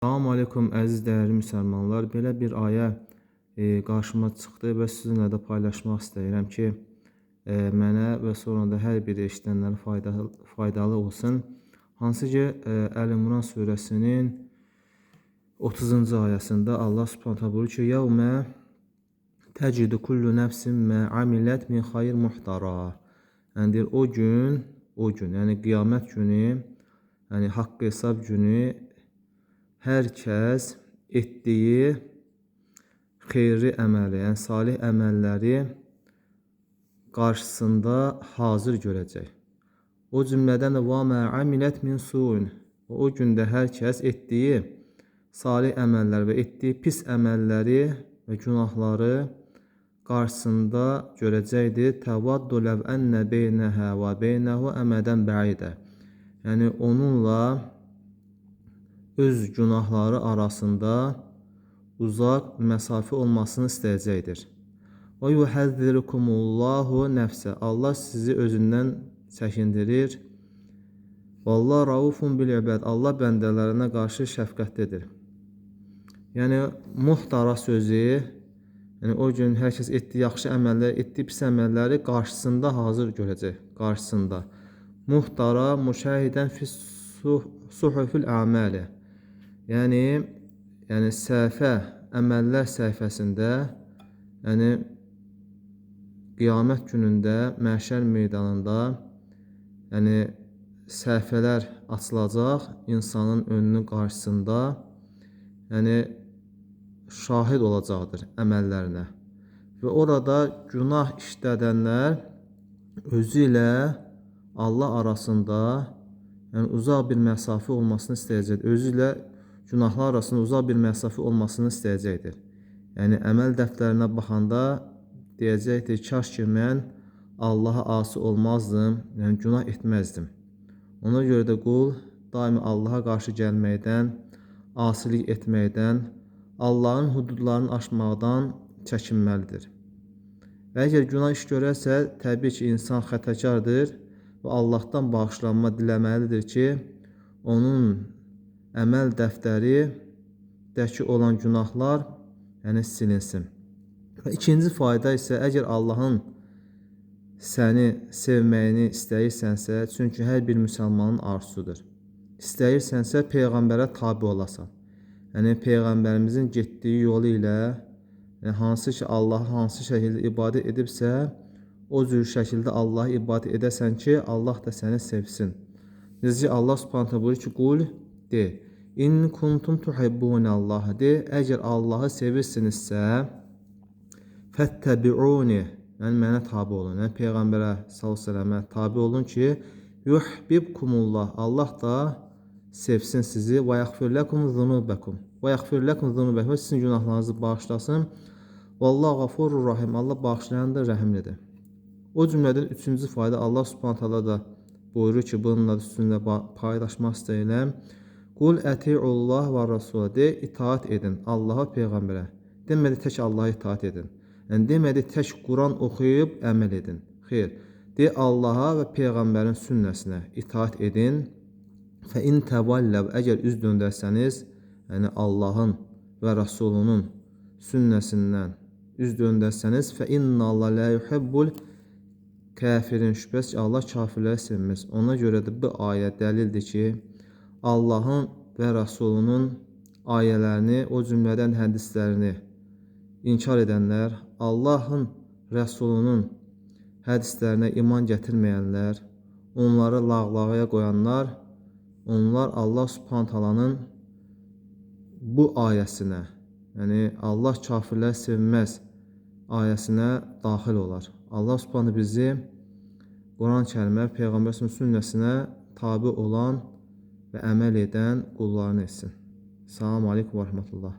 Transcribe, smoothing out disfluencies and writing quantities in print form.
Salam aleykum əziz dəyərli müsəlmanlar. Belə bir ayə qarşıma çıxdı və sizinlə də paylaşmaq istəyirəm ki, mənə və sonra da hər bir eşidənlərə faydalı olsun. Hansı ki, Əl-İmran surəsinin 30-cu ayəsində Allah Subhanahu buyurur ki, "Yevmə təcidu kullu nəfsin mə amilət min xeyr muhtara." Yəni deyir, o gün, yəni qiyamət günü, yəni haqq hesab günü hər kəs etdiyi xeyirli əməli, yəni salih əməlləri qarşısında hazır görəcək. O cümlədən də və mə amilət min su'un. O gündə hər kəs etdiyi salih əməllər və etdiyi pis əməlləri və günahları qarşısında görəcəkdir. Təvaddu ləv ənə beynəhə və beynəhu əmədən bəidə. Yəni onunla öz günahları arasında uzaq məsafə olmasını istəyəcəkdir. Və yuhəzzirukumullahu nəfsə. Allah sizi özündən çəkindirir. Vallahu raufun bil ibad. Allah bəndələrinə qarşı şəfqətlidir. Yəni muhtara sözü, yəni o gün hər kəs etdiyi yaxşı əməlləri, etdiyi pis əməlləri qarşısında hazır görəcək, qarşısında. Muhtara müşahidən fi suhufil əməli. Yəni səhifə, əməllər səhifəsində, yəni qiyamət günündə, məhşər meydanında, yəni səhifələr açılacaq insanın önünün qarşısında, yəni şahid olacaqdır əməllərinə. Və orada günah işlədənlər özü ilə Allah arasında, yəni uzaq bir məsafə olmasını istəyəcəkdir. Özü ilə günahlar arasında uzaq bir məsafə olmasını istəyəcəkdir. Yəni əməl dəftərinə baxanda deyəcəkdir, kaş ki mən Allaha asi olmazdım, yəni günah etməzdim. Ona görə də qul daimi Allaha qarşı gəlməkdən, asilik etməkdən, Allahın hududlarını aşmaqdan çəkinməlidir. Və əgər günah iş görərsə, təbii ki, insan xətəkardır və Allahdan bağışlanma diləməlidir ki, onun əməl dəftəridəki olan günahlar yəni silinsin. Və ikinci fayda isə, əgər Allahın səni sevməyini istəyirsənsə, çünki hər bir müsəlmanın arzusudur. İstəyirsənsə, Peyğəmbərə tabi olasan. Yəni Peyğəmbərimizin getdiyi yolu ilə, yəni hansı ki Allahı hansı şəkildə ibadət edibsə, o cür şəkildə Allahı ibadət edəsən ki, Allah da səni sevsin. Necə Allah Subhanahu buyurur ki, qul de, in kuntum tuhibbunəllaha de, əgər Allahı sevirsinizsə, fəttəbi'uni, yəni mənə tabi olun, yəni Peyğəmbərə s.ə.və tabi olun ki, yuhbibkumullah, Allah da sevsin sizi və yəğfir ləkum zunubəkum. Və yəğfir ləkum zunubəkum, sizin günahlarınızı bağışlasın. Vallahu gafurur rahim, Allah bağışlayandır, rəhimlidir. O cümlədən üçüncü fayda Allah Subhanahu da buyurur ki, bununla üstündə paylaşmaq istəyirəm. Qul əti'ullah və rasulə, de, itaat edin Allaha, Peyğəmbərə. Demədi tək Allaha itaat edin. Yəni demədi tək Quran oxuyub əməl edin. Xeyr, de Allaha və Peyğəmbərin sünnəsinə itaat edin. Fə in təvalləv, əgər üz döndərsəniz, yəni Allahın və Rasulunun sünnəsindən üz döndərsəniz, fə innallaha la yuhibbul kafirin, şübhəsiz ki, Allah kafirləri sevməz. Ona görə də bu ayə dəlildir ki, Allahın və Rasulunun ayələrini, o cümlədən hədislərini inkar edənlər, Allahın, Rəsulunun hədislərinə iman gətirməyənlər, onları lağlağaya qoyanlar, onlar Allah Subhanahu bu ayəsinə, yəni Allah kafirləri sevməz ayəsinə daxil olar. Allah Subhanahu bizi Quran-Kərimə, Peyğəmbərin sünnəsinə tabi olan və əməl edən qullarını etsin. Selamun aleyküm və rəhmətullah.